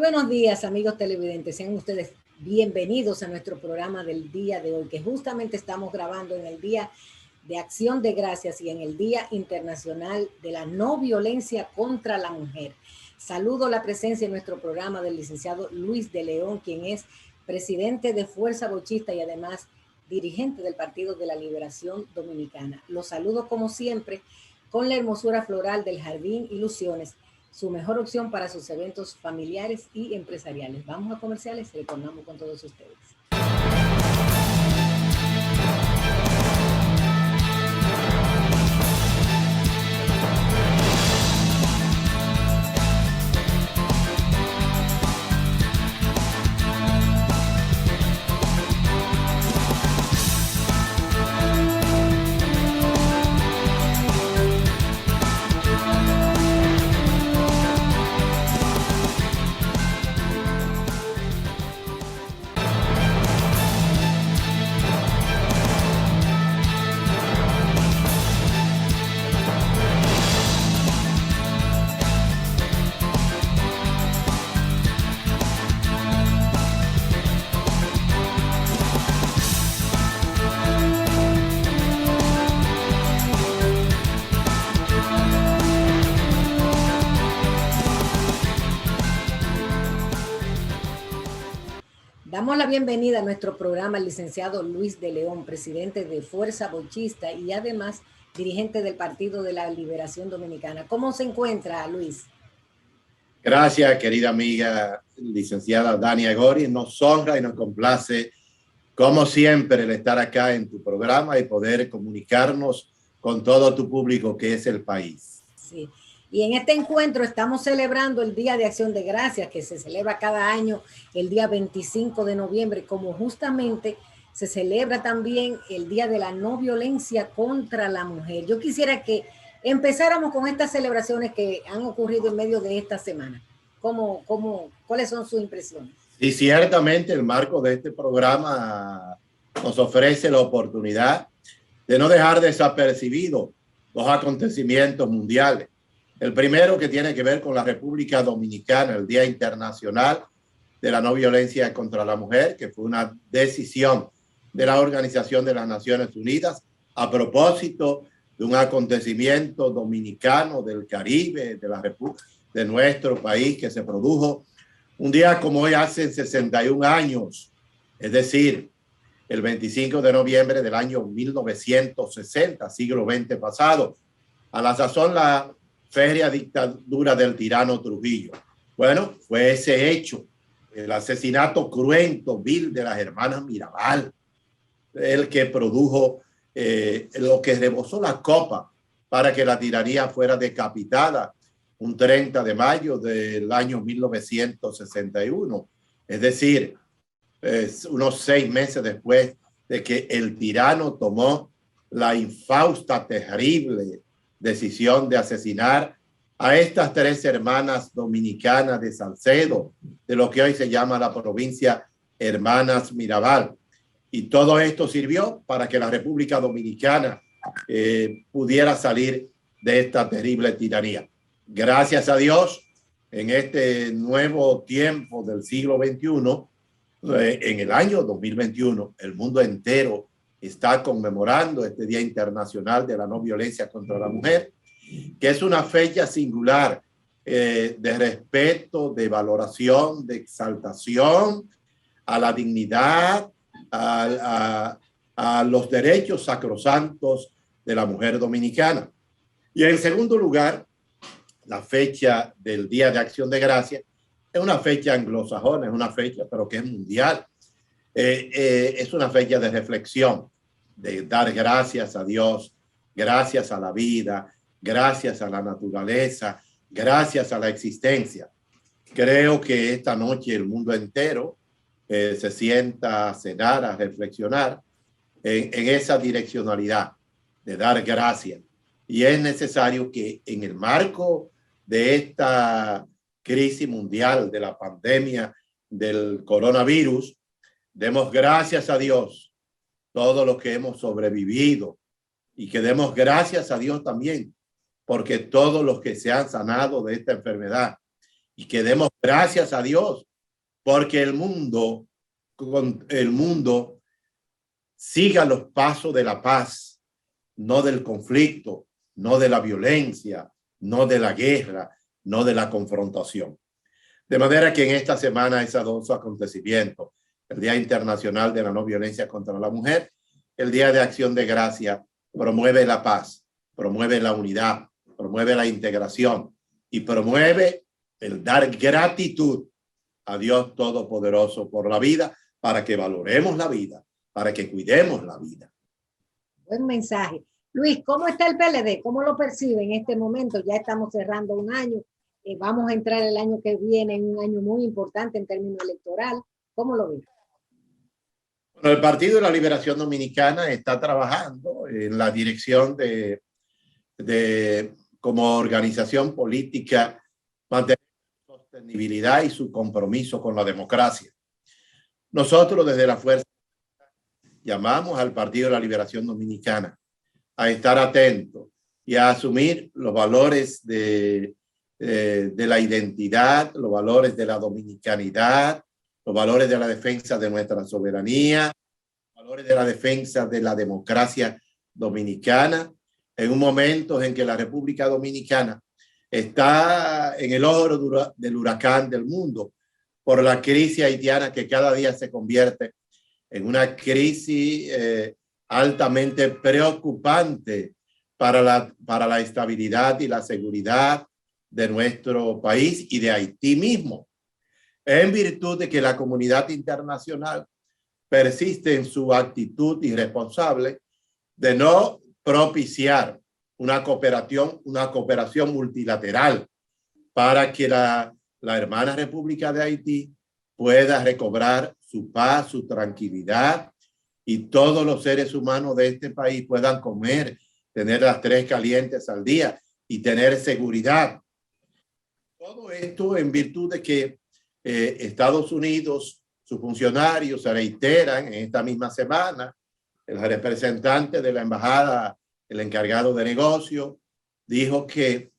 buenos días, amigos televidentes. Sean ustedes bienvenidos a nuestro programa del día de hoy, que justamente estamos grabando en el Día de Acción de Gracias y en el Día Internacional de la No Violencia contra la Mujer. Saludo la presencia en nuestro programa del licenciado Luis de León, quien es presidente de Fuerza Bochista y además dirigente del Partido de la Liberación Dominicana. Los saludo como siempre con la hermosura floral del Jardín Ilusiones, su mejor opción para sus eventos familiares y empresariales. Vamos a comerciales y retornamos con todos ustedes. Damos la bienvenida a nuestro programa al licenciado Luis de León, presidente de Fuerza Bochista y además dirigente del Partido de la Liberación Dominicana. ¿Cómo se encuentra, Luis? Gracias, querida amiga licenciada Dania Gori. Nos honra y nos complace, como siempre, el estar acá en tu programa y poder comunicarnos con todo tu público que es el país. Sí. Y en este encuentro estamos celebrando el Día de Acción de Gracias, que se celebra cada año el día 25 de noviembre, como justamente se celebra también el Día de la No Violencia contra la Mujer. Yo quisiera que empezáramos con estas celebraciones que han ocurrido en medio de esta semana. ¿Cuáles son sus impresiones? Y ciertamente el marco de este programa nos ofrece la oportunidad de no dejar desapercibidos los acontecimientos mundiales. El primero, que tiene que ver con la República Dominicana, el Día Internacional de la No Violencia contra la Mujer, que fue una decisión de la Organización de las Naciones Unidas a propósito de un acontecimiento dominicano del Caribe, de nuestro país, que se produjo un día como hoy hace 61 años, es decir, el 25 de noviembre del año 1960, siglo XX pasado, a la sazón la férrea dictadura del tirano Trujillo. Bueno, fue ese hecho, el asesinato cruento, vil de las hermanas Mirabal, el que produjo lo que rebosó la copa para que la tiranía fuera decapitada un 30 de mayo del año 1961. Es decir, unos 6 meses después de que el tirano tomó la infausta, terrible decisión de asesinar a estas 3 hermanas dominicanas de Salcedo, de lo que hoy se llama la provincia Hermanas Mirabal. Y todo esto sirvió para que la República Dominicana pudiera salir de esta terrible tiranía. Gracias a Dios, en este nuevo tiempo del siglo XXI, en el año 2021, el mundo entero está conmemorando este Día Internacional de la No Violencia contra la Mujer, que es una fecha singular de respeto, de valoración, de exaltación a la dignidad, a los derechos sacrosantos de la mujer dominicana. Y en segundo lugar, la fecha del Día de Acción de Gracias es una fecha anglosajona, es una fecha pero que es mundial. Es una fecha de reflexión, de dar gracias a Dios, gracias a la vida, gracias a la naturaleza, gracias a la existencia. Creo que esta noche el mundo entero se sienta a cenar, a reflexionar en esa direccionalidad de dar gracias. Y es necesario que en el marco de esta crisis mundial, de la pandemia del coronavirus, demos gracias a Dios todos los que hemos sobrevivido y que demos gracias a Dios también porque todos los que se han sanado de esta enfermedad y que demos gracias a Dios porque el mundo siga los pasos de la paz, no del conflicto, no de la violencia, no de la guerra, no de la confrontación. De manera que en esta semana esos dos acontecimientos, el Día Internacional de la No Violencia contra la Mujer, el Día de Acción de Gracias, promueve la paz, promueve la unidad, promueve la integración y promueve el dar gratitud a Dios Todopoderoso por la vida, para que valoremos la vida, para que cuidemos la vida. Buen mensaje. Luis, ¿cómo está el PLD? ¿Cómo lo percibe en este momento? Ya estamos cerrando un año. Vamos a entrar el año que viene en un año muy importante en términos electoral. ¿Cómo lo ves? Bueno, el Partido de la Liberación Dominicana está trabajando en la dirección de como organización política, mantener su sostenibilidad y su compromiso con la democracia. Nosotros desde la Fuerza llamamos al Partido de la Liberación Dominicana a estar atento y a asumir los valores de la identidad, los valores de la dominicanidad, los valores de la defensa de nuestra soberanía, los valores de la defensa de la democracia dominicana, en un momento en que la República Dominicana está en el ojo del huracán del mundo por la crisis haitiana, que cada día se convierte en una crisis altamente preocupante para la estabilidad y la seguridad de nuestro país y de Haití mismo, en virtud de que la comunidad internacional persiste en su actitud irresponsable de no propiciar una cooperación multilateral para que la hermana República de Haití pueda recobrar su paz, su tranquilidad, y todos los seres humanos de este país puedan comer, tener las 3 calientes al día y tener seguridad. Todo esto en virtud de que Estados Unidos, sus funcionarios se reiteran en esta misma semana. El representante de la embajada, el encargado de negocio, dijo que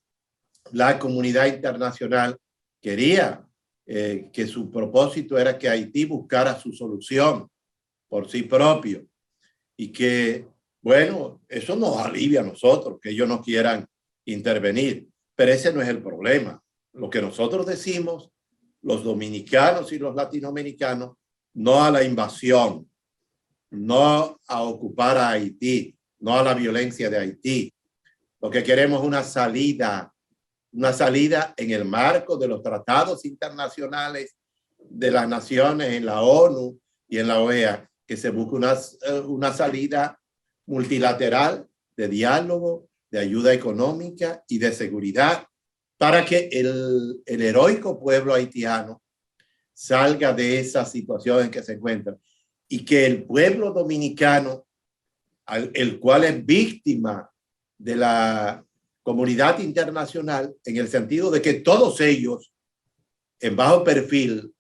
la comunidad internacional quería que su propósito era que Haití buscara su solución por sí propio, y que, bueno, eso nos alivia a nosotros, que ellos no quieran intervenir, pero ese no es el problema. Lo que nosotros decimos, los dominicanos y los latinoamericanos, no a la invasión, no a ocupar a Haití, no a la violencia de Haití. Lo que queremos es una salida en el marco de los tratados internacionales de las naciones, en la ONU y en la OEA, que se busque una salida multilateral de diálogo, de ayuda económica y de seguridad, para que el heroico pueblo haitiano salga de esa situación en que se encuentra, y que el pueblo dominicano, el cual es víctima de la comunidad internacional, en el sentido de que todos ellos, en bajo perfil,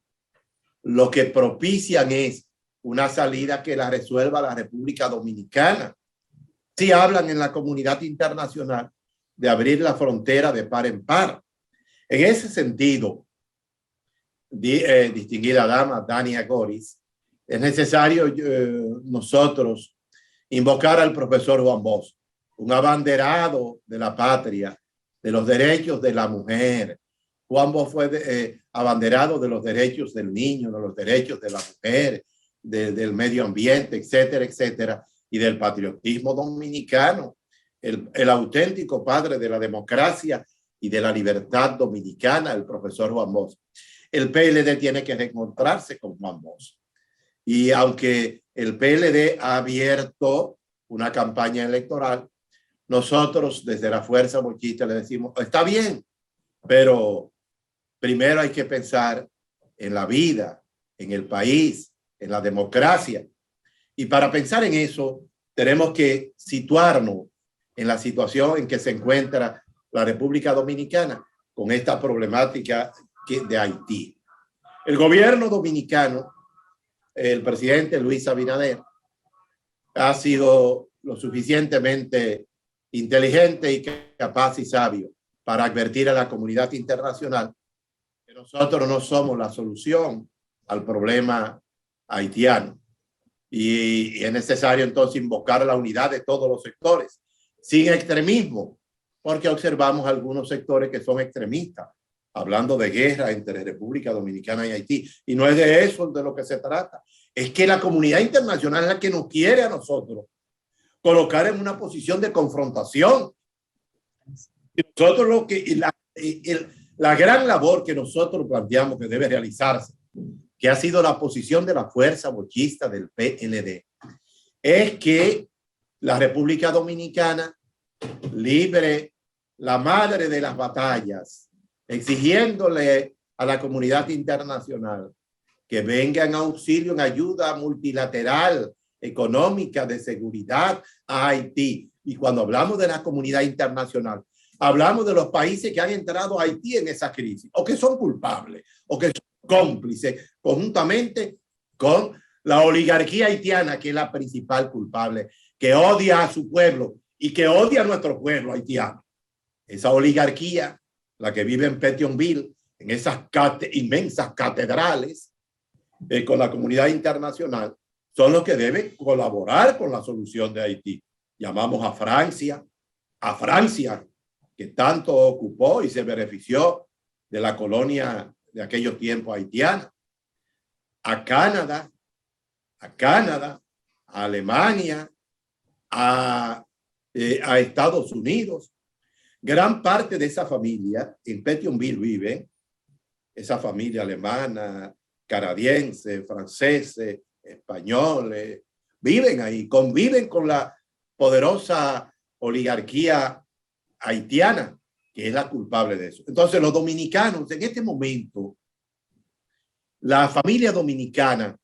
lo que propician es una salida que la resuelva la República Dominicana. Si hablan en la comunidad internacional de abrir la frontera de par en par. En ese sentido, distinguida dama Dania Goris, es necesario nosotros invocar al profesor Juan Bosch, un abanderado de la patria, de los derechos de la mujer. Juan Bosch fue abanderado de los derechos del niño, de los derechos de la mujer, del medio ambiente, etcétera, etcétera, y del patriotismo dominicano, el auténtico padre de la democracia y de la libertad dominicana, el profesor Juan Bosch. El PLD tiene que reencontrarse con Juan Bosch. Y aunque el PLD ha abierto una campaña electoral, nosotros desde la Fuerza Bochista le decimos, está bien, pero primero hay que pensar en la vida, en el país, en la democracia. Y para pensar en eso, tenemos que situarnos en la situación en que se encuentra la República Dominicana con esta problemática de Haití. El gobierno dominicano, el presidente Luis Abinader, ha sido lo suficientemente inteligente y capaz y sabio para advertir a la comunidad internacional que nosotros no somos la solución al problema haitiano. Y es necesario entonces invocar la unidad de todos los sectores, sin extremismo, porque observamos algunos sectores que son extremistas, hablando de guerra entre República Dominicana y Haití. Y no es de eso de lo que se trata. Es que la comunidad internacional es la que nos quiere a nosotros colocar en una posición de confrontación. Y nosotros lo que, la gran labor que nosotros planteamos que debe realizarse, que ha sido la posición de la fuerza bochista del PLD, es que la República Dominicana libre la madre de las batallas, exigiéndole a la comunidad internacional que venga en auxilio, en ayuda multilateral, económica, de seguridad a Haití. Y cuando hablamos de la comunidad internacional, hablamos de los países que han entrado a Haití en esa crisis, o que son culpables, o que son cómplices, conjuntamente con la oligarquía haitiana, que es la principal culpable, que odia a su pueblo y que odia a nuestro pueblo haitiano. Esa oligarquía, la que vive en Pétionville, en esas inmensas catedrales, con la comunidad internacional, son los que deben colaborar con la solución de Haití. Llamamos a Francia, que tanto ocupó y se benefició de la colonia de aquellos tiempos haitiana, a Canadá, a Alemania, a Estados Unidos. Gran parte de esa familia en Pétionville vive, esa familia alemana, canadiense, franceses, españoles, viven ahí, conviven con la poderosa oligarquía haitiana, que es la culpable de eso. Entonces, los dominicanos, en este momento, la familia dominicana,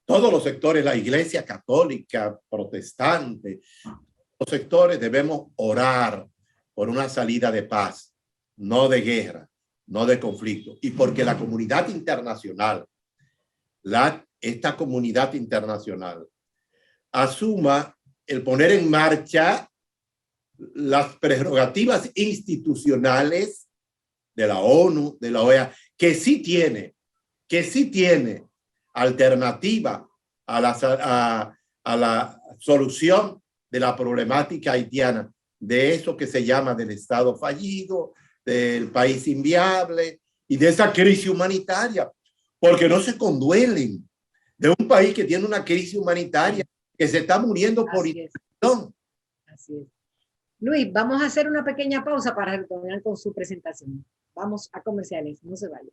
todos los sectores, la iglesia católica, protestante, los sectores debemos orar por una salida de paz, no de guerra, no de conflicto. Y porque la comunidad internacional, esta comunidad internacional, asuma el poner en marcha las prerrogativas institucionales de la ONU, de la OEA, que sí tiene alternativa a la solución de la problemática haitiana, de eso que se llama del Estado fallido, del país inviable y de esa crisis humanitaria, porque no se conduelen de un país que tiene una crisis humanitaria, que se está muriendo por infección. Así es. Luis, vamos a hacer una pequeña pausa para retornar con su presentación. Vamos a comerciales, no se vayan.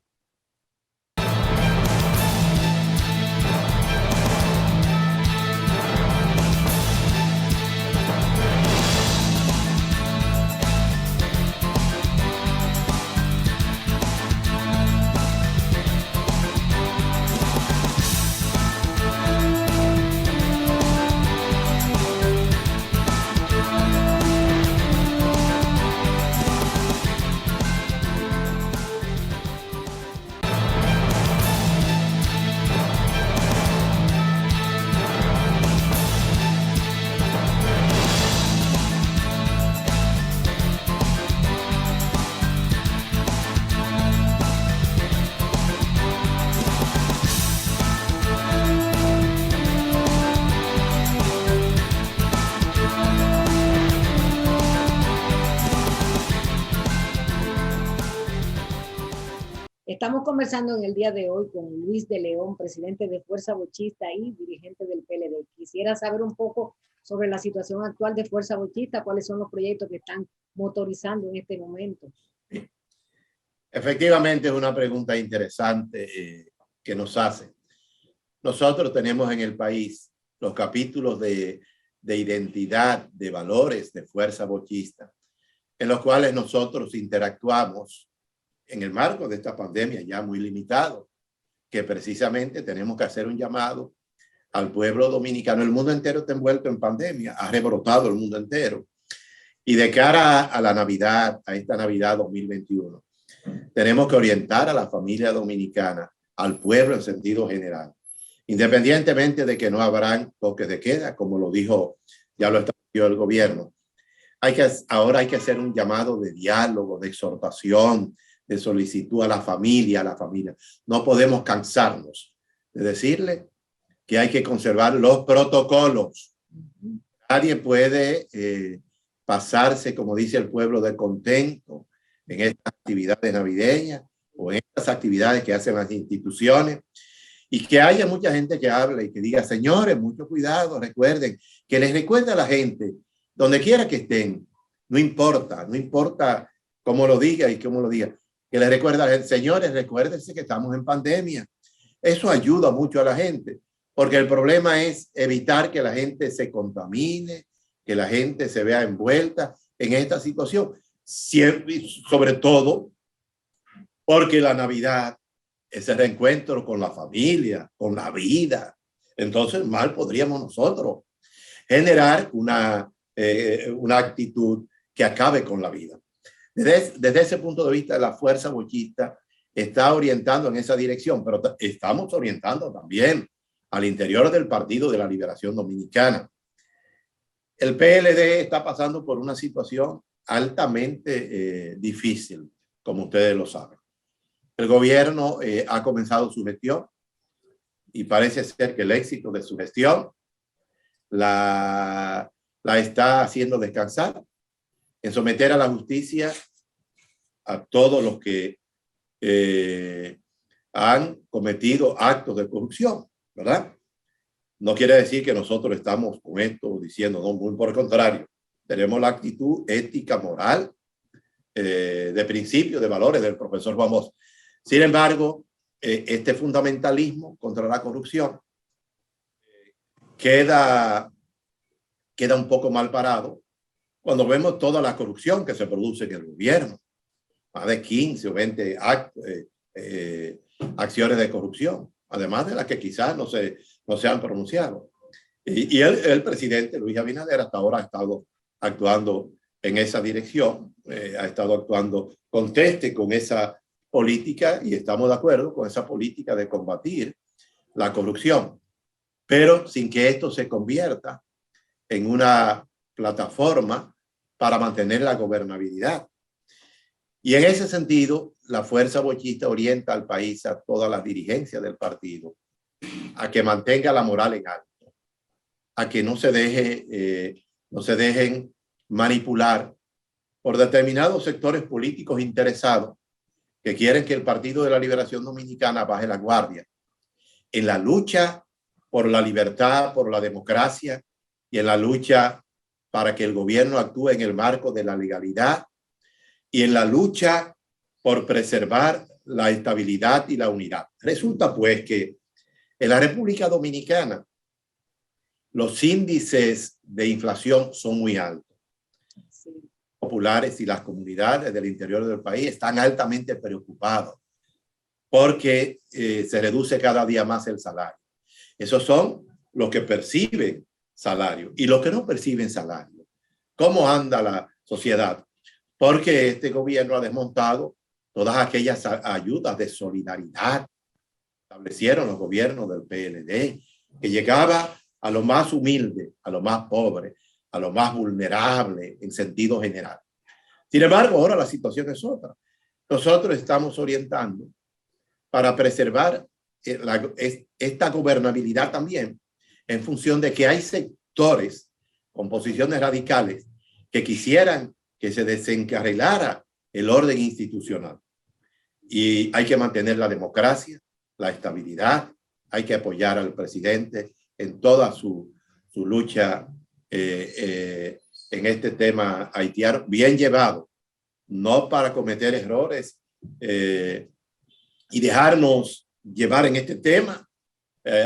Estamos conversando en el día de hoy con Luis de León, presidente de Fuerza Bochista y dirigente del PLD. Quisiera saber un poco sobre la situación actual de Fuerza Bochista, cuáles son los proyectos que están motorizando en este momento. Efectivamente, es una pregunta interesante que nos hacen. Nosotros tenemos en el país los capítulos de identidad, de valores de Fuerza Bochista, en los cuales nosotros interactuamos en el marco de esta pandemia ya muy limitado, que precisamente tenemos que hacer un llamado al pueblo dominicano. El mundo entero está envuelto en pandemia, ha rebrotado el mundo entero. Y de cara a la Navidad, a esta Navidad 2021, tenemos que orientar a la familia dominicana, al pueblo en sentido general, independientemente de que no habrán toques de queda, como lo dijo, ya lo estableció el gobierno. Ahora hay que hacer un llamado de diálogo, de exhortación, de solicitud a la familia, No podemos cansarnos de decirle que hay que conservar los protocolos. Nadie puede pasarse, como dice el pueblo, de contento en estas actividades navideñas o en estas actividades que hacen las instituciones, y que haya mucha gente que hable y que diga, señores, mucho cuidado, recuerden, que les recuerde a la gente, donde quiera que estén, no importa cómo lo diga y cómo lo diga, que les recuerde a la gente, señores, recuérdense que estamos en pandemia. Eso ayuda mucho a la gente, porque el problema es evitar que la gente se contamine, que la gente se vea envuelta en esta situación, siempre, sobre todo porque la Navidad es el reencuentro con la familia, con la vida. Entonces, mal podríamos nosotros generar una actitud que acabe con la vida. Desde ese punto de vista, la fuerza bochista está orientando en esa dirección, pero estamos orientando también al interior del Partido de la Liberación Dominicana. El PLD está pasando por una situación altamente difícil, como ustedes lo saben. El gobierno ha comenzado su gestión y parece ser que el éxito de su gestión la está haciendo descansar en someter a la justicia a todos los que han cometido actos de corrupción, ¿verdad? No quiere decir que nosotros estamos con esto diciendo, no, muy por el contrario, tenemos la actitud ética, moral, de principios, de valores del profesor Juan Bosch. Sin embargo, este fundamentalismo contra la corrupción queda un poco mal parado cuando vemos toda la corrupción que se produce en el gobierno. Más de 15 o 20 acciones de corrupción, además de las que quizás no se han pronunciado. Y el presidente Luis Abinader hasta ahora ha estado actuando en esa dirección, ha estado actuando conteste con esa política, y estamos de acuerdo con esa política de combatir la corrupción, pero sin que esto se convierta en una plataforma para mantener la gobernabilidad. Y en ese sentido, la fuerza bochista orienta al país, a toda la dirigencia del partido, a que mantenga la moral en alto, a que no se dejen manipular por determinados sectores políticos interesados que quieren que el Partido de la Liberación Dominicana baje la guardia en la lucha por la libertad, por la democracia, y en la lucha para que el gobierno actúe en el marco de la legalidad, y en la lucha por preservar la estabilidad y la unidad. Resulta pues que en la República Dominicana los índices de inflación son muy altos. Populares y las comunidades del interior del país están altamente preocupados porque se reduce cada día más el salario. Esos son los que perciben salario y los que no perciben salario. ¿Cómo anda la sociedad? Porque este gobierno ha desmontado todas aquellas ayudas de solidaridad que establecieron los gobiernos del PLD, que llegaba a lo más humilde, a lo más pobre, a lo más vulnerable en sentido general. Sin embargo, ahora la situación es otra. Nosotros estamos orientando para preservar esta gobernabilidad también, en función de que hay sectores con posiciones radicales que quisieran que se desencarrilara el orden institucional. Y hay que mantener la democracia, la estabilidad, hay que apoyar al presidente en toda su lucha en este tema haitiano, bien llevado, no para cometer errores y dejarnos llevar en este tema,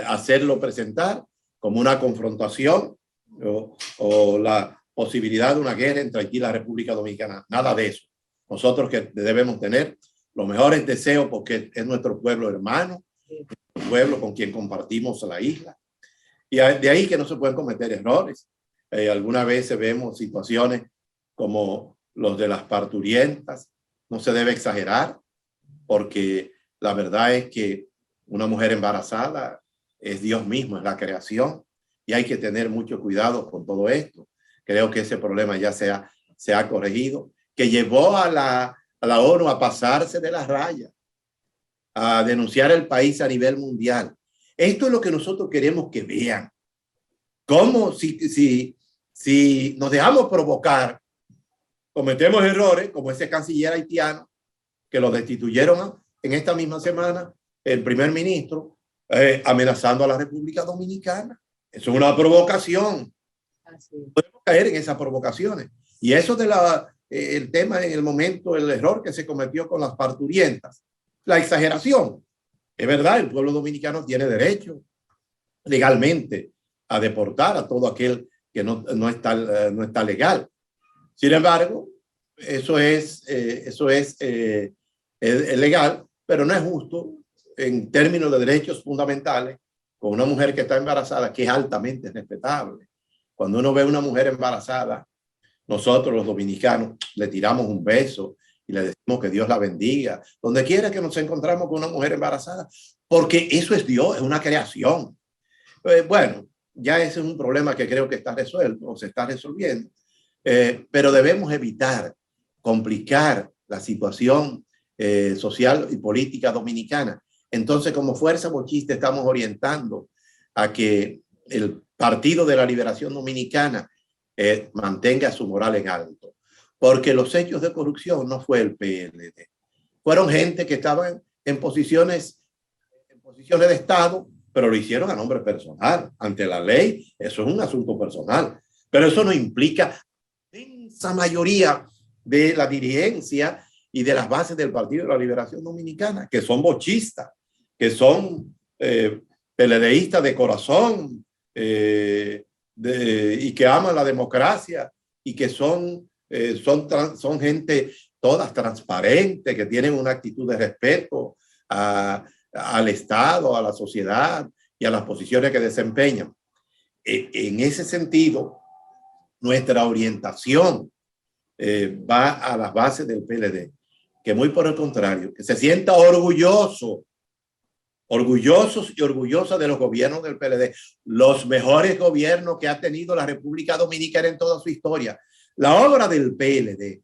hacerlo presentar como una confrontación o la posibilidad de una guerra entre Haití y la República Dominicana. Nada de eso. Nosotros que debemos tener los mejores deseos porque es nuestro pueblo hermano, el pueblo con quien compartimos la isla. Y de ahí que no se pueden cometer errores. Algunas veces vemos situaciones como los de las parturientas. No se debe exagerar porque la verdad es que una mujer embarazada es Dios mismo, es la creación, y hay que tener mucho cuidado con todo esto. Creo que ese problema ya se ha corregido, que llevó a a la ONU a pasarse de la raya, a denunciar el país a nivel mundial. Esto es lo que nosotros queremos que vean. Cómo si nos dejamos provocar, cometemos errores, como ese canciller haitiano que lo destituyeron en esta misma semana, el primer ministro, amenazando a la República Dominicana. Eso es una provocación. Podemos caer en esas provocaciones. Y eso de el tema en el momento, el error que se cometió con las parturientas, la exageración. Es verdad, el pueblo dominicano tiene derecho legalmente a deportar a todo aquel que no está legal. Sin embargo, eso es legal, pero no es justo en términos de derechos fundamentales con una mujer que está embarazada, que es altamente respetable. Cuando uno ve a una mujer embarazada, nosotros los dominicanos le tiramos un beso y le decimos que Dios la bendiga, donde quiera que nos encontramos con una mujer embarazada, porque eso es Dios, es una creación. Bueno, ya ese es un problema que creo que está resuelto o se está resolviendo, pero debemos evitar complicar la situación social y política dominicana. Entonces, como Fuerza Bochista estamos orientando a que el Partido de la Liberación Dominicana mantenga su moral en alto, porque los hechos de corrupción no fue el PLD, fueron gente que estaban en posiciones de Estado, pero lo hicieron a nombre personal. Ante la ley, eso es un asunto personal, pero eso no implica la inmensa mayoría de la dirigencia y de las bases del Partido de la Liberación Dominicana, que son bochistas, que son PLDistas de corazón, y que aman la democracia y que son gente todas transparentes, que tienen una actitud de respeto al Estado, a la sociedad y a las posiciones que desempeñan. En ese sentido, nuestra orientación va a las bases del PLD, que muy por el contrario, que se sienta orgullosos y orgullosas de los gobiernos del PLD, los mejores gobiernos que ha tenido la República Dominicana en toda su historia. La obra del PLD,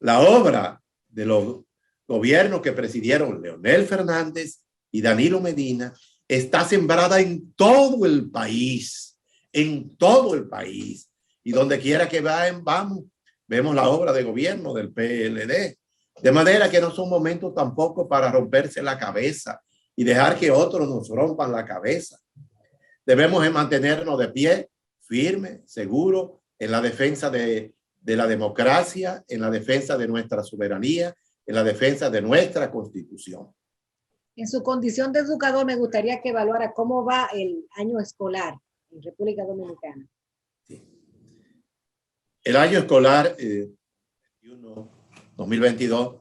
la obra de los gobiernos que presidieron Leonel Fernández y Danilo Medina, está sembrada en todo el país, y donde quiera que vamos, vemos la obra de gobierno del PLD, de manera que no son momentos tampoco para romperse la cabeza y dejar que otros nos rompan la cabeza. Debemos mantenernos de pie, firme, seguro, en la defensa de la democracia, en la defensa de nuestra soberanía, en la defensa de nuestra Constitución. En su condición de educador, me gustaría que evaluara cómo va el año escolar en República Dominicana. Sí. El año escolar 2022,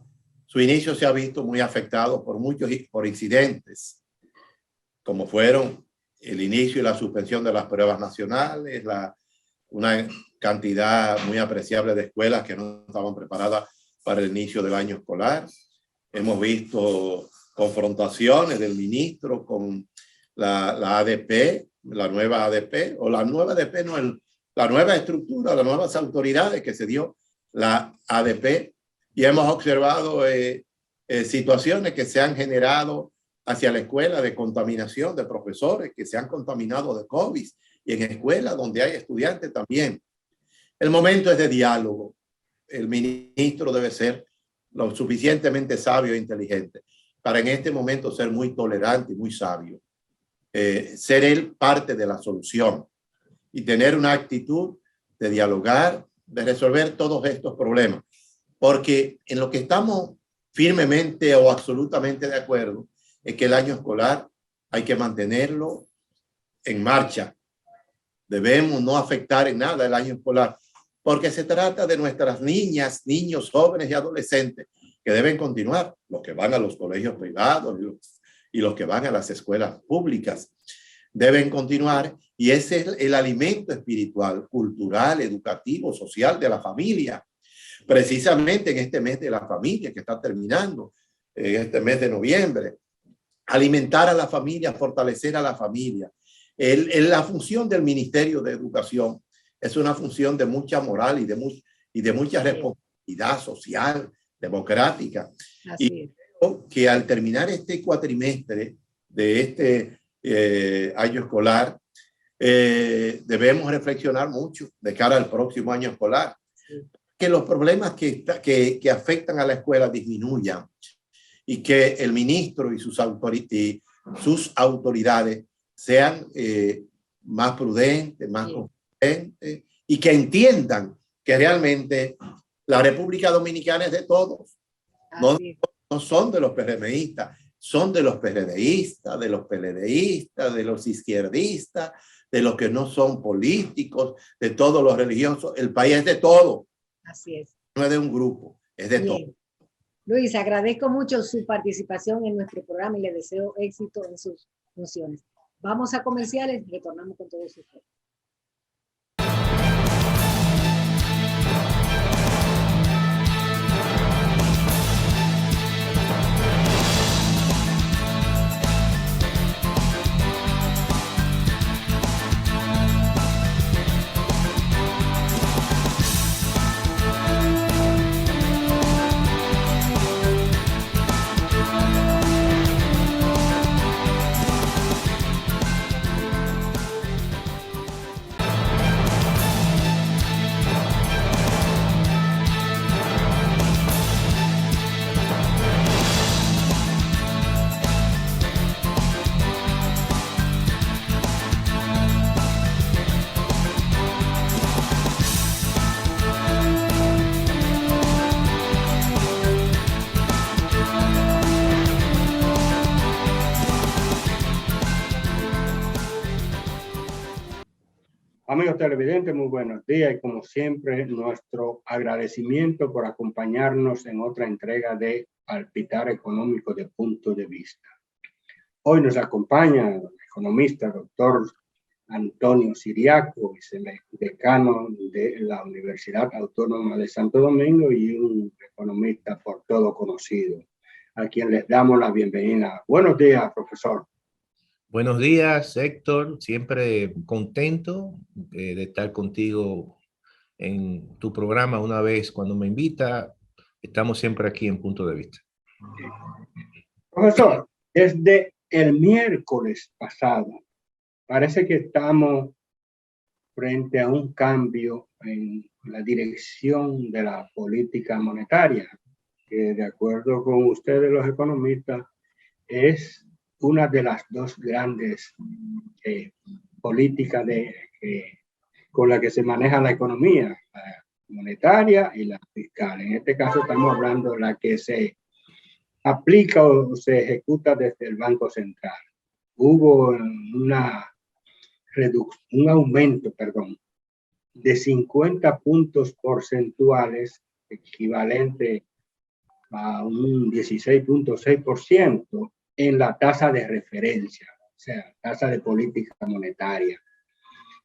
su inicio se ha visto muy afectado por incidentes, como fueron el inicio y la suspensión de las pruebas nacionales, una cantidad muy apreciable de escuelas que no estaban preparadas para el inicio del año escolar. Hemos visto confrontaciones del ministro con la ADP, la nueva ADP, o la nueva ADP, no, la nueva estructura, las nuevas autoridades que se dio la ADP, y hemos observado situaciones que se han generado hacia la escuela de contaminación de profesores que se han contaminado de COVID, y en escuelas donde hay estudiantes también. El momento es de diálogo. El ministro debe ser lo suficientemente sabio e inteligente para en este momento ser muy tolerante y muy sabio. Ser él parte de la solución y tener una actitud de dialogar, de resolver todos estos problemas. Porque en lo que estamos firmemente o absolutamente de acuerdo es que el año escolar hay que mantenerlo en marcha. Debemos no afectar en nada el año escolar, porque se trata de nuestras niñas, niños, jóvenes y adolescentes que deben continuar, los que van a los colegios privados y los que van a las escuelas públicas. Deben continuar, y ese es el alimento espiritual, cultural, educativo, social de la familia. Precisamente en este mes de la familia que está terminando, en este mes de noviembre, alimentar a la familia, fortalecer a la familia. La función del Ministerio de Educación es una función de mucha moral y de mucha responsabilidad social, democrática. Así Y creo que al terminar este cuatrimestre de este año escolar, debemos reflexionar mucho de cara al próximo año escolar. Sí. Que los problemas que afectan a la escuela disminuyan y que el ministro y sus autoridades sean más prudentes, más competentes y que entiendan que realmente la República Dominicana es de todos. No son de los PRMistas, son de los PRDistas, de los PLDistas, de los izquierdistas, de los que no son políticos, de todos los religiosos. El país es de todos. Así es. No es de un grupo, es de todos. Luis, agradezco mucho su participación en nuestro programa y le deseo éxito en sus funciones. Vamos a comerciales y retornamos con todos ustedes. Amigos televidentes, muy buenos días y como siempre nuestro agradecimiento por acompañarnos en otra entrega de Palpitar Económico de Punto de Vista. Hoy nos acompaña el economista doctor Antonio Siriaco, vicedecano de la Universidad Autónoma de Santo Domingo y un economista por todo conocido, a quien les damos la bienvenida. Buenos días, profesor. Buenos días, Héctor. Siempre contento de estar contigo en tu programa una vez cuando me invita. Estamos siempre aquí en Punto de Vista. Profesor, desde el miércoles pasado, parece que estamos frente a un cambio en la dirección de la política monetaria, que de acuerdo con ustedes los economistas es una de las dos grandes políticas con la que se maneja la economía, la monetaria y la fiscal. En este caso estamos hablando de la que se aplica o se ejecuta desde el Banco Central. Hubo un aumento, de 50 puntos porcentuales, equivalente a un 16.6%, en la tasa de referencia, o sea, tasa de política monetaria.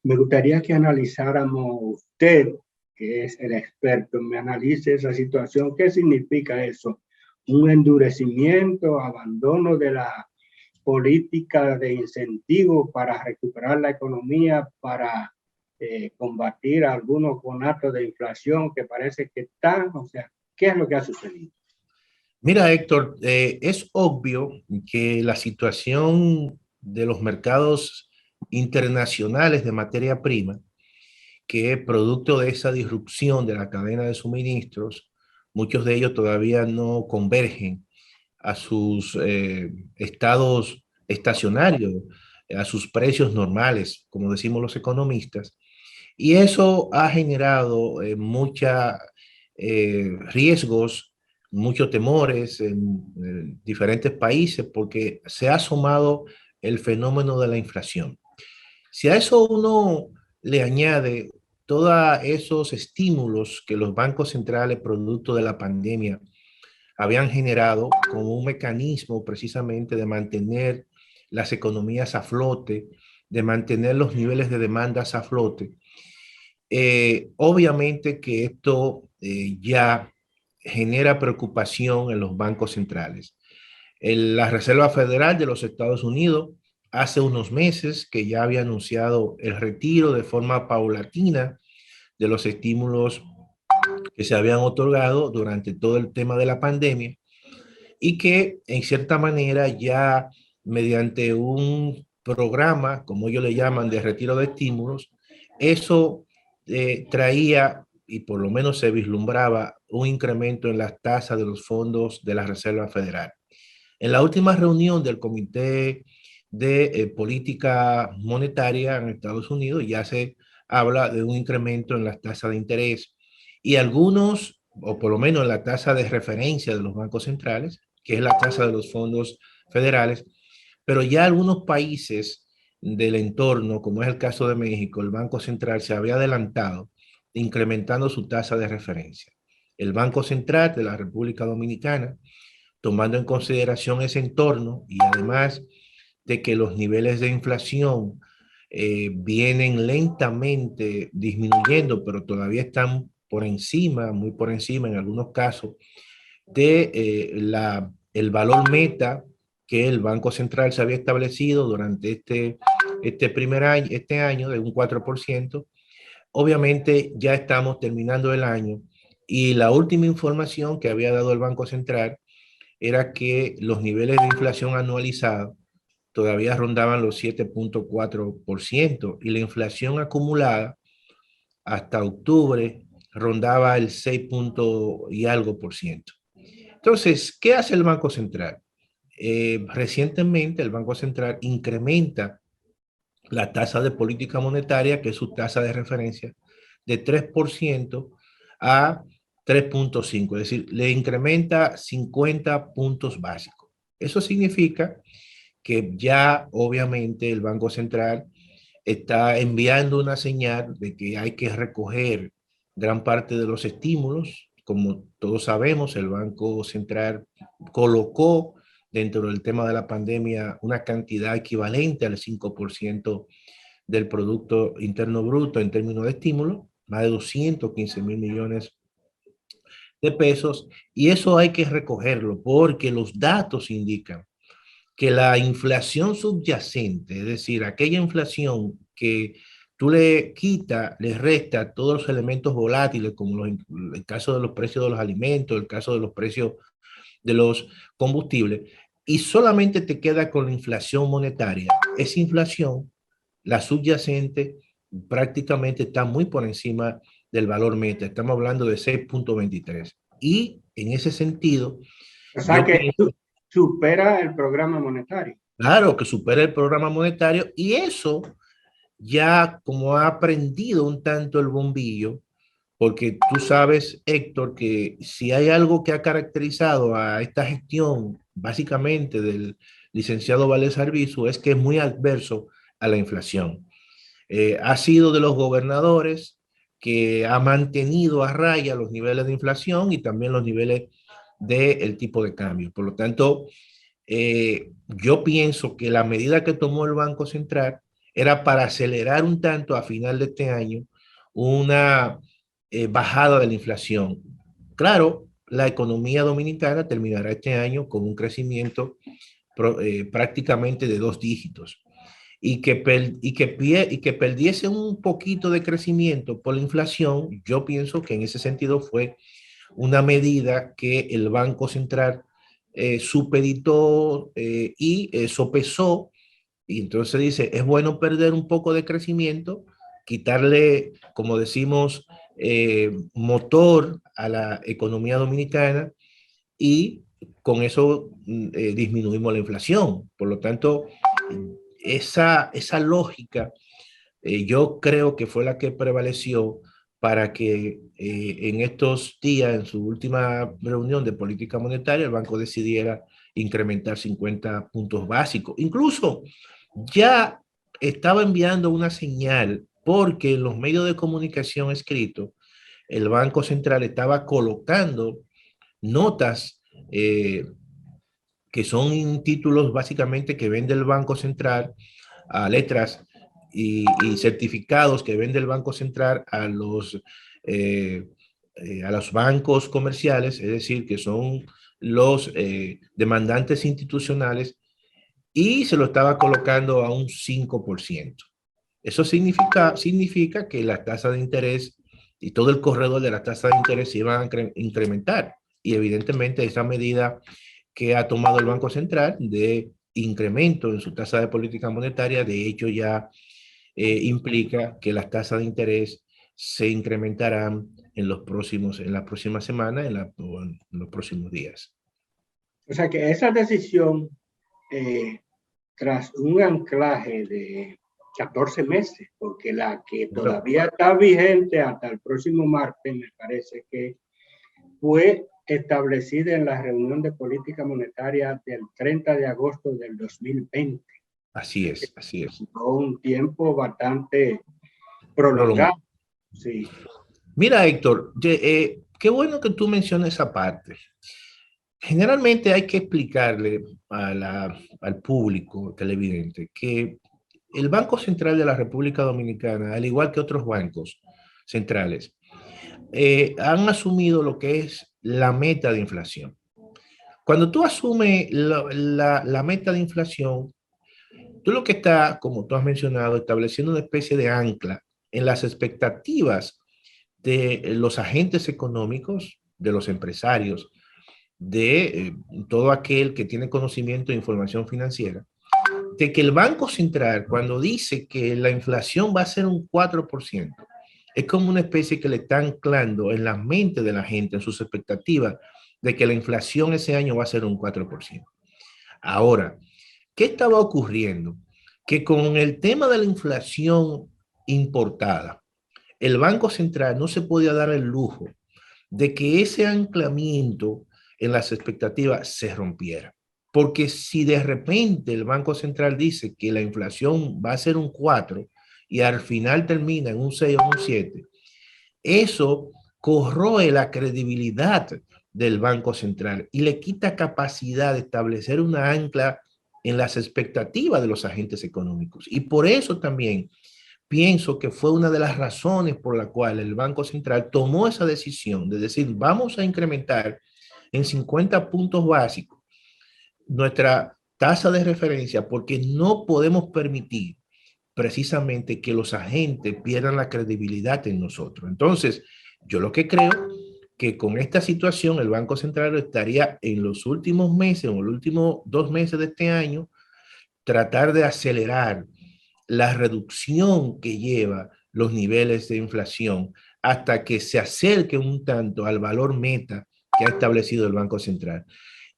Me gustaría que analizáramos, usted, que es el experto, me analice esa situación. ¿Qué significa eso? ¿Un endurecimiento, abandono de la política de incentivo para recuperar la economía, para combatir algunos conatos de inflación que parece que están? O sea, ¿qué es lo que ha sucedido? Mira, Héctor, es obvio que la situación de los mercados internacionales de materia prima, que producto de esa disrupción de la cadena de suministros, muchos de ellos todavía no convergen a sus estados estacionarios, a sus precios normales, como decimos los economistas, y eso ha generado muchos riesgos, muchos temores en diferentes países porque se ha asomado el fenómeno de la inflación. Si a eso uno le añade todos esos estímulos que los bancos centrales, producto de la pandemia, habían generado como un mecanismo precisamente de mantener las economías a flote, de mantener los niveles de demandas a flote, obviamente que esto ya genera preocupación en los bancos centrales. La Reserva Federal de los Estados Unidos hace unos meses que ya había anunciado el retiro de forma paulatina de los estímulos que se habían otorgado durante todo el tema de la pandemia y que en cierta manera ya mediante un programa, como ellos le llaman, de retiro de estímulos, eso traía y por lo menos se vislumbraba un incremento en las tasas de los fondos de la Reserva Federal. En la última reunión del Comité de Política Monetaria en Estados Unidos ya se habla de un incremento en las tasas de interés y algunos, o por lo menos en la tasa de referencia de los bancos centrales, que es la tasa de los fondos federales, pero ya algunos países del entorno, como es el caso de México, el Banco Central se había adelantado incrementando su tasa de referencia. El Banco Central de la República Dominicana, tomando en consideración ese entorno y además de que los niveles de inflación vienen lentamente disminuyendo, pero todavía están por encima, muy por encima en algunos casos, de el valor meta que el Banco Central se había establecido durante este año de un 4%. Obviamente ya estamos terminando el año y la última información que había dado el Banco Central era que los niveles de inflación anualizada todavía rondaban los 7.4% y la inflación acumulada hasta octubre rondaba el 6 y algo por ciento. Entonces, ¿qué hace el Banco Central? Recientemente el Banco Central incrementa la tasa de política monetaria, que es su tasa de referencia, de 3% a 3.5, es decir, le incrementa 50 puntos básicos. Eso significa que ya obviamente el Banco Central está enviando una señal de que hay que recoger gran parte de los estímulos. Como todos sabemos, el Banco Central colocó dentro del tema de la pandemia una cantidad equivalente al 5% del Producto Interno Bruto en términos de estímulo, más de 215 mil millones de pesos, y eso hay que recogerlo porque los datos indican que la inflación subyacente, es decir, aquella inflación que tú le quitas, le resta todos los elementos volátiles, como el caso de los precios de los alimentos, el caso de los precios de los combustibles, y solamente te queda con la inflación monetaria. Esa inflación, la subyacente, prácticamente está muy por encima del valor meta. Estamos hablando de 6.23. Y en ese sentido, o sea que supera el programa monetario. Claro, que supera el programa monetario y eso ya como ha aprendido un tanto el bombillo, porque tú sabes, Héctor, que si hay algo que ha caracterizado a esta gestión, básicamente del licenciado Valdés Arbizu, es que es muy adverso a la inflación. Ha sido de los gobernadores que ha mantenido a raya los niveles de inflación y también los niveles del tipo de cambio. Por lo tanto, yo pienso que la medida que tomó el Banco Central era para acelerar un tanto a final de este año una bajada de la inflación. Claro, la economía dominicana terminará este año con un crecimiento prácticamente de 2 dígitos y que perdiese un poquito de crecimiento por la inflación. Yo pienso que en ese sentido fue una medida que el Banco Central supeditó y sopesó, y entonces dice, es bueno perder un poco de crecimiento, quitarle, como decimos, motor a la economía dominicana y con eso disminuimos la inflación. Por lo tanto, esa lógica yo creo que fue la que prevaleció para que en estos días, en su última reunión de política monetaria, el banco decidiera incrementar 50 puntos básicos. Incluso ya estaba enviando una señal porque en los medios de comunicación escritos, el Banco Central estaba colocando notas que son títulos básicamente que vende el Banco Central a letras y certificados que vende el Banco Central a los bancos comerciales, es decir, que son los demandantes institucionales, y se lo estaba colocando a un 5%. Eso significa que la tasa de interés y todo el corredor de la tasa de interés se iban a incrementar. Y evidentemente esa medida que ha tomado el Banco Central de incremento en su tasa de política monetaria, de hecho ya implica que las tasas de interés se incrementarán en las próximas semanas, en los próximos días. O sea que esa decisión, tras un anclaje de 14 meses, porque la que todavía está vigente hasta el próximo martes, me parece que fue establecida en la reunión de política monetaria del 30 de agosto del 2020. Así es, así es. Un tiempo bastante prolongado. Sí. Mira, Héctor, qué bueno que tú menciones esa parte. Generalmente hay que explicarle al público televidente que el Banco Central de la República Dominicana, al igual que otros bancos centrales, han asumido lo que es la meta de inflación. Cuando tú asumes la meta de inflación, tú lo que estás, como tú has mencionado, estableciendo una especie de ancla en las expectativas de los agentes económicos, de los empresarios, de todo aquel que tiene conocimiento de información financiera, de que el Banco Central, cuando dice que la inflación va a ser un 4%, es como una especie que le está anclando en la mente de la gente, en sus expectativas, de que la inflación ese año va a ser un 4%. Ahora, ¿qué estaba ocurriendo? Que con el tema de la inflación importada, el Banco Central no se podía dar el lujo de que ese anclamiento en las expectativas se rompiera. Porque si de repente el Banco Central dice que la inflación va a ser un 4 y al final termina en un 6 o un 7, eso corroe la credibilidad del Banco Central y le quita capacidad de establecer una ancla en las expectativas de los agentes económicos. Y por eso también pienso que fue una de las razones por la cual el Banco Central tomó esa decisión de decir, vamos a incrementar en 50 puntos básicos nuestra tasa de referencia porque no podemos permitir precisamente que los agentes pierdan la credibilidad en nosotros. Entonces, yo lo que creo que con esta situación el Banco Central estaría en los últimos meses o los últimos 2 meses de este año tratar de acelerar la reducción que lleva los niveles de inflación hasta que se acerque un tanto al valor meta que ha establecido el Banco Central.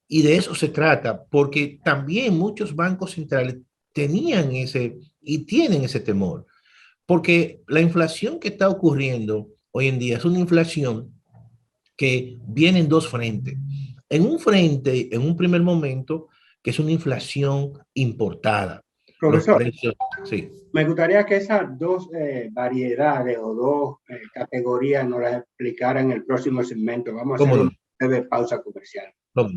Y de eso se trata, porque también muchos bancos centrales tenían ese y tienen ese temor, porque la inflación que está ocurriendo hoy en día es una inflación que viene en dos frentes. En un frente, en un primer momento, que es una inflación importada. Profesor, los precios, sí. Me gustaría que esas dos variedades o dos categorías nos las explicara en el próximo segmento. Vamos a hacer una breve pausa comercial. ¿Cómo?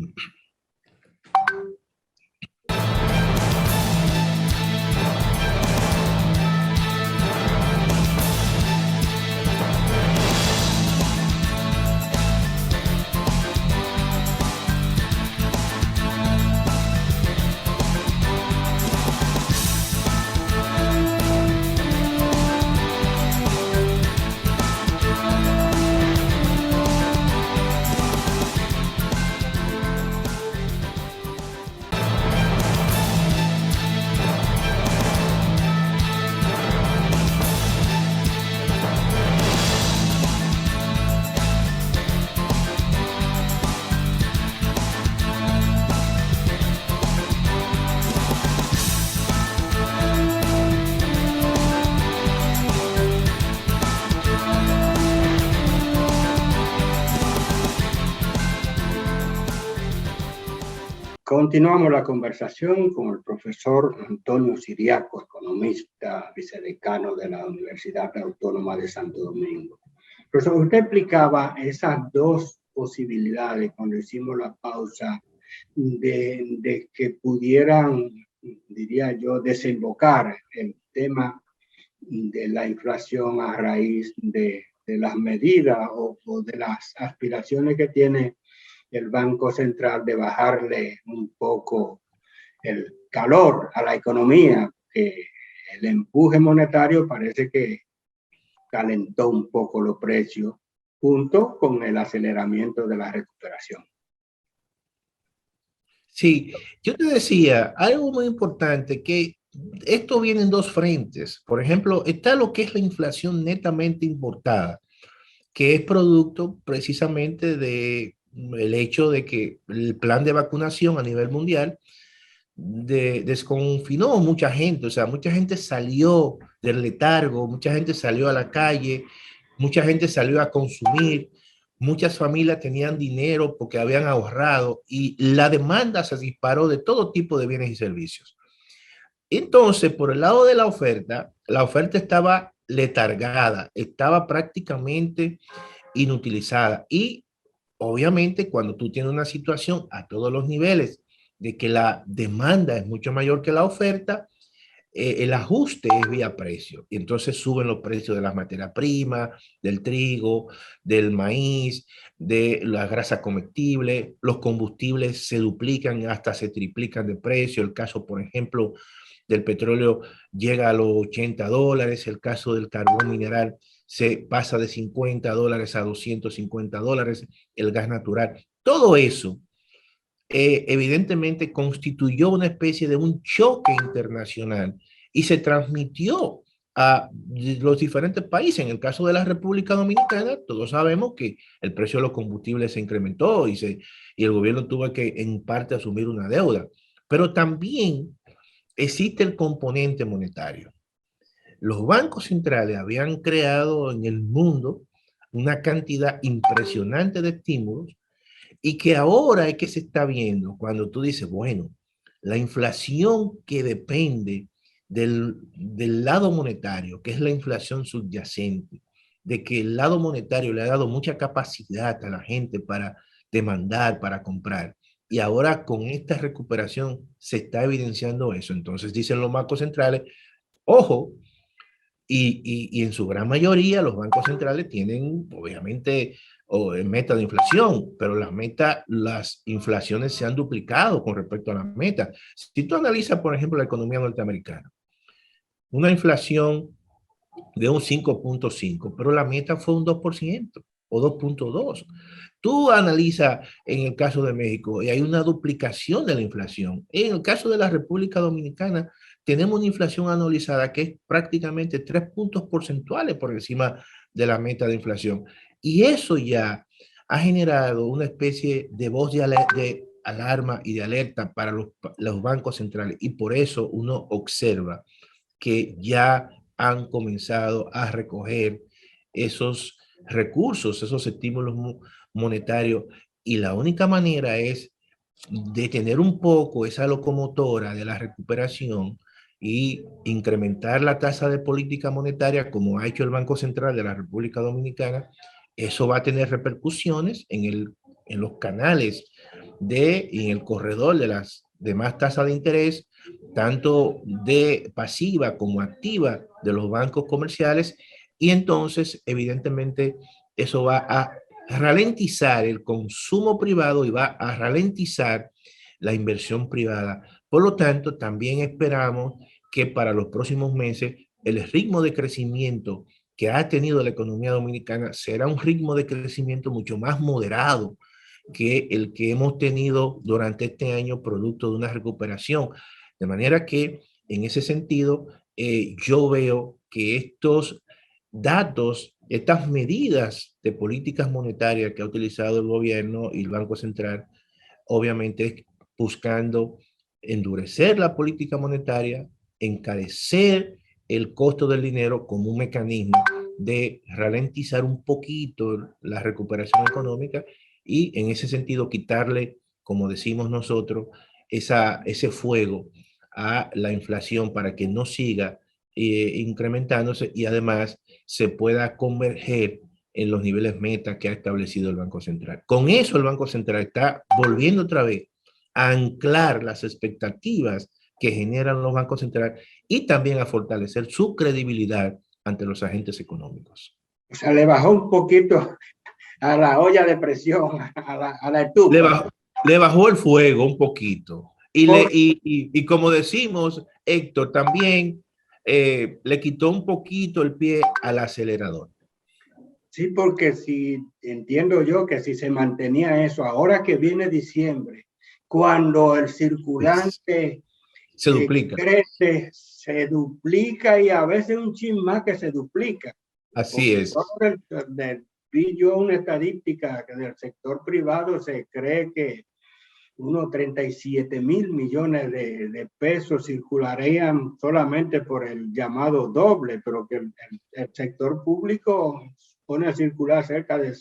Continuamos la conversación con el profesor Antonio Siriaco, economista, vicedecano de la Universidad Autónoma de Santo Domingo. Profesor, usted explicaba esas dos posibilidades cuando hicimos la pausa de que pudieran, diría yo, desembocar el tema de la inflación a raíz de las medidas o de las aspiraciones que tiene el Banco Central de bajarle un poco el calor a la economía, que el empuje monetario parece que calentó un poco los precios junto con el aceleramiento de la recuperación. Sí, yo te decía algo muy importante, que esto viene en dos frentes. Por ejemplo, está lo que es la inflación netamente importada, que es producto precisamente de el hecho de que el plan de vacunación a nivel mundial desconfinó mucha gente, o sea, mucha gente salió del letargo, mucha gente salió a la calle, mucha gente salió a consumir, muchas familias tenían dinero porque habían ahorrado y la demanda se disparó de todo tipo de bienes y servicios. Entonces, por el lado de la oferta estaba letargada, estaba prácticamente inutilizada y obviamente cuando tú tienes una situación a todos los niveles de que la demanda es mucho mayor que la oferta, el ajuste es vía precio. Y entonces suben los precios de las materias primas, del trigo, del maíz, de la grasa comestible, los combustibles se duplican hasta se triplican de precio. El caso, por ejemplo, del petróleo llega a los $80, el caso del carbón mineral se pasa de $50 a $250, el gas natural. Todo eso evidentemente constituyó una especie de un choque internacional y se transmitió a los diferentes países. En el caso de la República Dominicana, todos sabemos que el precio de los combustibles se incrementó y el gobierno tuvo que en parte asumir una deuda. Pero también existe el componente monetario. Los bancos centrales habían creado en el mundo una cantidad impresionante de estímulos y que ahora es que se está viendo cuando tú dices, bueno, la inflación que depende del lado monetario, que es la inflación subyacente, de que el lado monetario le ha dado mucha capacidad a la gente para demandar, para comprar. Y ahora con esta recuperación se está evidenciando eso. Entonces dicen los bancos centrales, ojo, y en su gran mayoría los bancos centrales tienen obviamente meta de inflación, pero las inflaciones se han duplicado con respecto a las metas. Si tú analizas, por ejemplo, la economía norteamericana, una inflación de un 5.5, pero la meta fue un 2% o 2.2. Tú analizas en el caso de México y hay una duplicación de la inflación. En el caso de la República Dominicana, tenemos una inflación anualizada que es prácticamente 3 puntos porcentuales por encima de la meta de inflación. Y eso ya ha generado una especie de voz de alarma y de alerta para los bancos centrales. Y por eso uno observa que ya han comenzado a recoger esos recursos, esos estímulos monetarios. Y la única manera es detener un poco esa locomotora de la recuperación y incrementar la tasa de política monetaria como ha hecho el Banco Central de la República Dominicana. Eso va a tener repercusiones en los canales y en el corredor de las demás tasas de interés, tanto de pasiva como activa de los bancos comerciales, y entonces evidentemente eso va a ralentizar el consumo privado y va a ralentizar la inversión privada. Por lo tanto, también esperamos que para los próximos meses el ritmo de crecimiento que ha tenido la economía dominicana será un ritmo de crecimiento mucho más moderado que el que hemos tenido durante este año producto de una recuperación. De manera que en ese sentido, yo veo que estos datos, estas medidas de políticas monetarias que ha utilizado el gobierno y el Banco Central, obviamente buscando endurecer la política monetaria, encarecer el costo del dinero como un mecanismo de ralentizar un poquito la recuperación económica y en ese sentido quitarle, como decimos nosotros, ese fuego a la inflación para que no siga incrementándose y además se pueda converger en los niveles meta que ha establecido el Banco Central. Con eso el Banco Central está volviendo otra vez a anclar las expectativas que generan los bancos centrales y también a fortalecer su credibilidad ante los agentes económicos. O sea, le bajó un poquito a la olla de presión, a la estufa. Le bajó el fuego un poquito. Y como decimos, Héctor, también le quitó un poquito el pie al acelerador. Sí, porque si entiendo yo que si se mantenía eso, ahora que viene diciembre, cuando el circulante se duplica. Crece, se duplica y a veces un chin más que se duplica. Así es. Vi yo una estadística que del sector privado se cree que unos 37,000 millones de pesos circularían solamente por el llamado doble, pero que el sector público pone a circular cerca de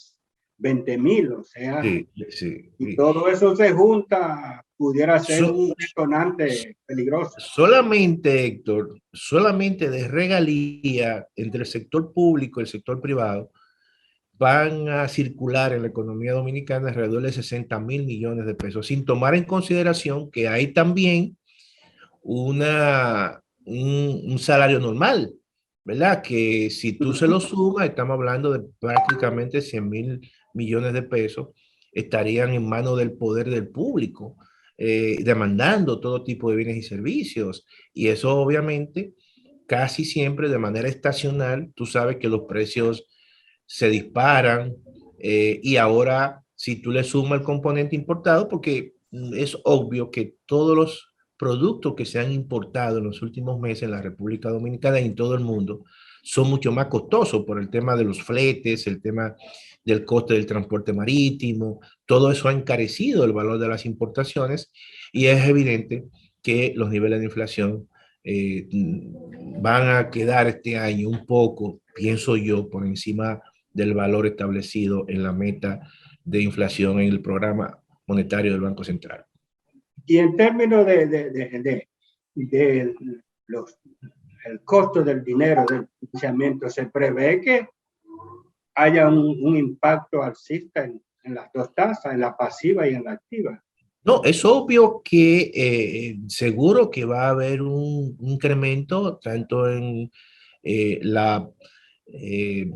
20,000, o sea, y todo eso se junta, pudiera ser un detonante peligroso. Solamente, Héctor, solamente de regalía entre el sector público y el sector privado, van a circular en la economía dominicana alrededor de 60,000 millones de pesos, sin tomar en consideración que hay también un salario normal, ¿verdad? Que si tú se lo sumas, estamos hablando de prácticamente 100,000 millones de pesos, estarían en manos del poder del público, demandando todo tipo de bienes y servicios. Y eso obviamente, casi siempre de manera estacional, tú sabes que los precios se disparan, y ahora si tú le sumas el componente importado, porque es obvio que todos los productos que se han importado en los últimos meses en la República Dominicana y en todo el mundo son mucho más costosos por el tema de los fletes, el tema del coste del transporte marítimo, todo eso ha encarecido el valor de las importaciones y es evidente que los niveles de inflación van a quedar este año un poco, pienso yo, por encima del valor establecido en la meta de inflación en el programa monetario del Banco Central. Y en términos el costo del dinero, del financiamiento, se prevé que haya un impacto alcista en las dos tasas, en la pasiva y en la activa. No, es obvio que seguro que va a haber un incremento tanto en la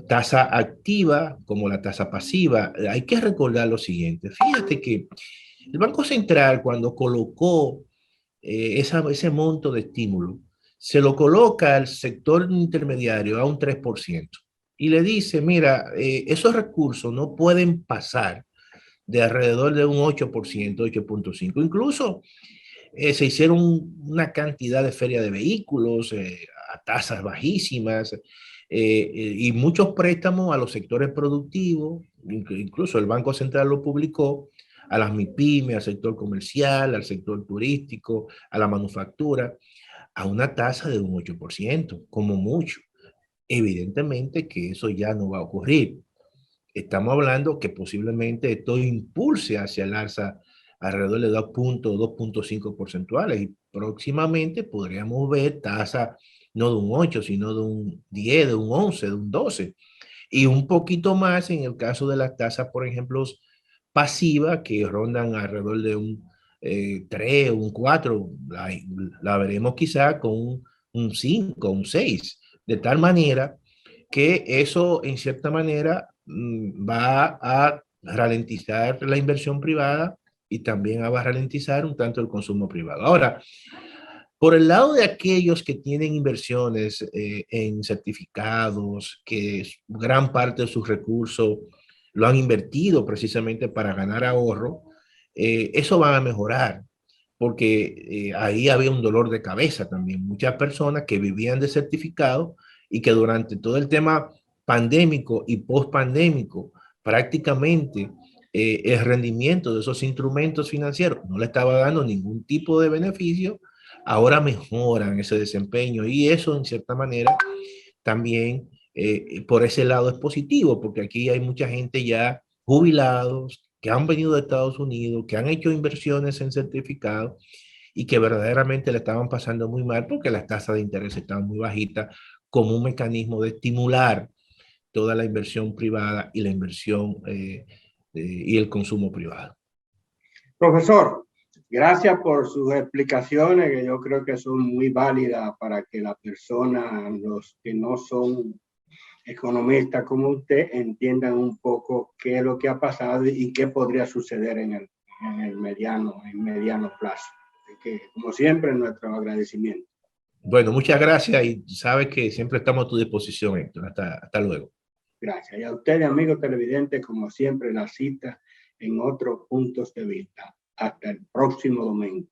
tasa activa como la tasa pasiva. Hay que recordar lo siguiente. Fíjate que el Banco Central, cuando colocó ese monto de estímulo, se lo coloca al sector intermediario a un 3% y le dice, mira, esos recursos no pueden pasar de alrededor de un 8%, 8.5%. Incluso se hicieron una cantidad de ferias de vehículos a tasas bajísimas, y muchos préstamos a los sectores productivos, incluso el Banco Central lo publicó, a las MIPYME, al sector comercial, al sector turístico, a la manufactura, a una tasa de un 8%, como mucho. Evidentemente que eso ya no va a ocurrir. Estamos hablando que posiblemente esto impulse hacia el alza alrededor de 2.5 porcentuales y próximamente podríamos ver tasas no de un 8, sino de un 10, de un 11, de un 12 y un poquito más en el caso de las tasas, por ejemplo, pasivas que rondan alrededor de un 3, un 4, la veremos quizá con un 5, un 6, de tal manera que eso en cierta manera va a ralentizar la inversión privada y también va a ralentizar un tanto el consumo privado. Ahora, por el lado de aquellos que tienen inversiones en certificados, que gran parte de sus recursos lo han invertido precisamente para ganar ahorro, eso va a mejorar, porque ahí había un dolor de cabeza también. Muchas personas que vivían de certificado y que durante todo el tema pandémico y post-pandémico, prácticamente el rendimiento de esos instrumentos financieros no le estaba dando ningún tipo de beneficio, ahora mejoran ese desempeño y eso en cierta manera también por ese lado es positivo, porque aquí hay mucha gente ya jubilados que han venido de Estados Unidos, que han hecho inversiones en certificados y que verdaderamente le estaban pasando muy mal porque las tasas de interés estaban muy bajitas como un mecanismo de estimular toda la inversión privada y la inversión y el consumo privado. Profesor, gracias por sus explicaciones, que yo creo que son muy válidas para que la persona, los que no son economistas como usted, entiendan un poco qué es lo que ha pasado y qué podría suceder en el mediano plazo. Así que, como siempre, nuestro agradecimiento. Bueno, muchas gracias y sabes que siempre estamos a tu disposición, Héctor. Hasta luego. Gracias. Y a ustedes, amigos televidentes, como siempre, la cita en otros puntos de vista. Hasta el próximo domingo.